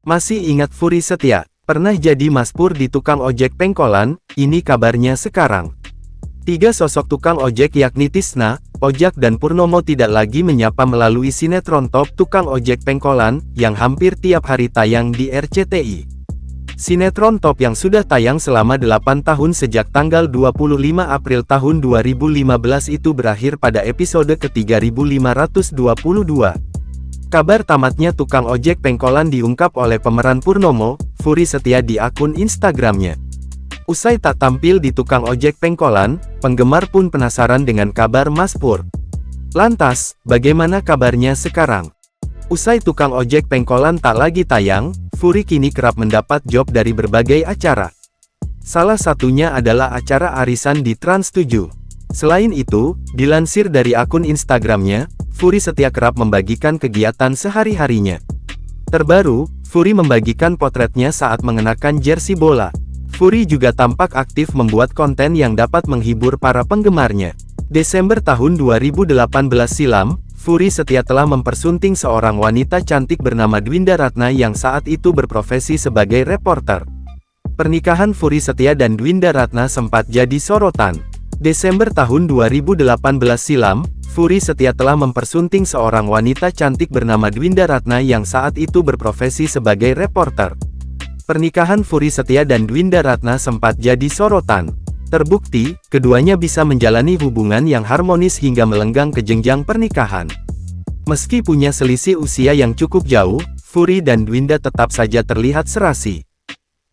Masih ingat Fury Setia? Pernah jadi Mas Pur di tukang ojek pengkolan, ini kabarnya sekarang. Tiga sosok tukang ojek yakni Tisna, Ojak dan Purnomo tidak lagi menyapa melalui sinetron Top Tukang Ojek Pengkolan, yang hampir tiap hari tayang di RCTI. Sinetron Top yang sudah tayang selama 8 tahun sejak tanggal 25 April tahun 2015 itu berakhir pada episode ke-3522. Kabar tamatnya tukang ojek pengkolan diungkap oleh pemeran Purnomo, Fury Setia di akun Instagramnya. Usai tak tampil di tukang ojek pengkolan, penggemar pun penasaran dengan kabar Mas Pur. Lantas, bagaimana kabarnya sekarang? Usai tukang ojek pengkolan tak lagi tayang, Fury kini kerap mendapat job dari berbagai acara. Salah satunya adalah acara arisan di Trans 7. Selain itu, dilansir dari akun Instagramnya, Fury Setia kerap membagikan kegiatan sehari-harinya. Terbaru, Fury membagikan potretnya saat mengenakan jersey bola. Fury juga tampak aktif membuat konten yang dapat menghibur para penggemarnya. Desember tahun 2018 silam, Fury Setia telah mempersunting seorang wanita cantik bernama Dwinda Ratna yang saat itu berprofesi sebagai reporter. Pernikahan Fury Setia dan Dwinda Ratna sempat jadi sorotan. Desember tahun 2018 silam, Fury Setia telah mempersunting seorang wanita cantik bernama Dwinda Ratna yang saat itu berprofesi sebagai reporter. Pernikahan Fury Setia dan Dwinda Ratna sempat jadi sorotan. Terbukti, keduanya bisa menjalani hubungan yang harmonis hingga melenggang ke jenjang pernikahan. Meski punya selisih usia yang cukup jauh, Fury dan Dwinda tetap saja terlihat serasi.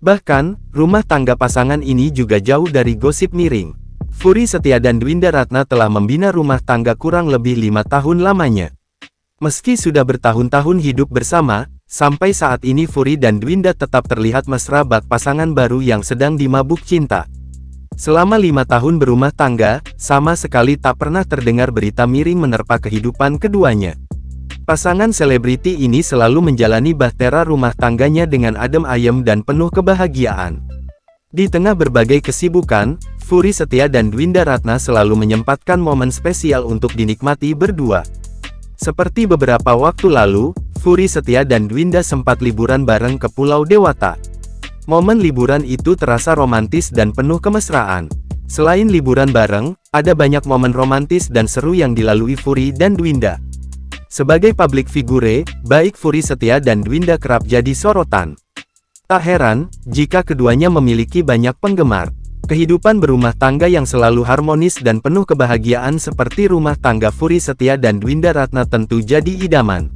Bahkan, rumah tangga pasangan ini juga jauh dari gosip miring. Fury Setia dan Dwinda Ratna telah membina rumah tangga kurang lebih 5 tahun lamanya. Meski sudah bertahun-tahun hidup bersama, sampai saat ini Fury dan Dwinda tetap terlihat mesra bak pasangan baru yang sedang dimabuk cinta. Selama 5 tahun berumah tangga, sama sekali tak pernah terdengar berita miring menerpa kehidupan keduanya. Pasangan selebriti ini selalu menjalani bahtera rumah tangganya dengan adem ayem dan penuh kebahagiaan. Di tengah berbagai kesibukan, Fury Setia dan Dwinda Ratna selalu menyempatkan momen spesial untuk dinikmati berdua. Seperti beberapa waktu lalu, Fury Setia dan Dwinda sempat liburan bareng ke Pulau Dewata. Momen liburan itu terasa romantis dan penuh kemesraan. Selain liburan bareng, ada banyak momen romantis dan seru yang dilalui Fury dan Dwinda. Sebagai public figure, baik Fury Setia dan Dwinda kerap jadi sorotan. Tak heran, jika keduanya memiliki banyak penggemar. Kehidupan berumah tangga yang selalu harmonis dan penuh kebahagiaan seperti rumah tangga Fury Setia dan Dwinda Ratna tentu jadi idaman.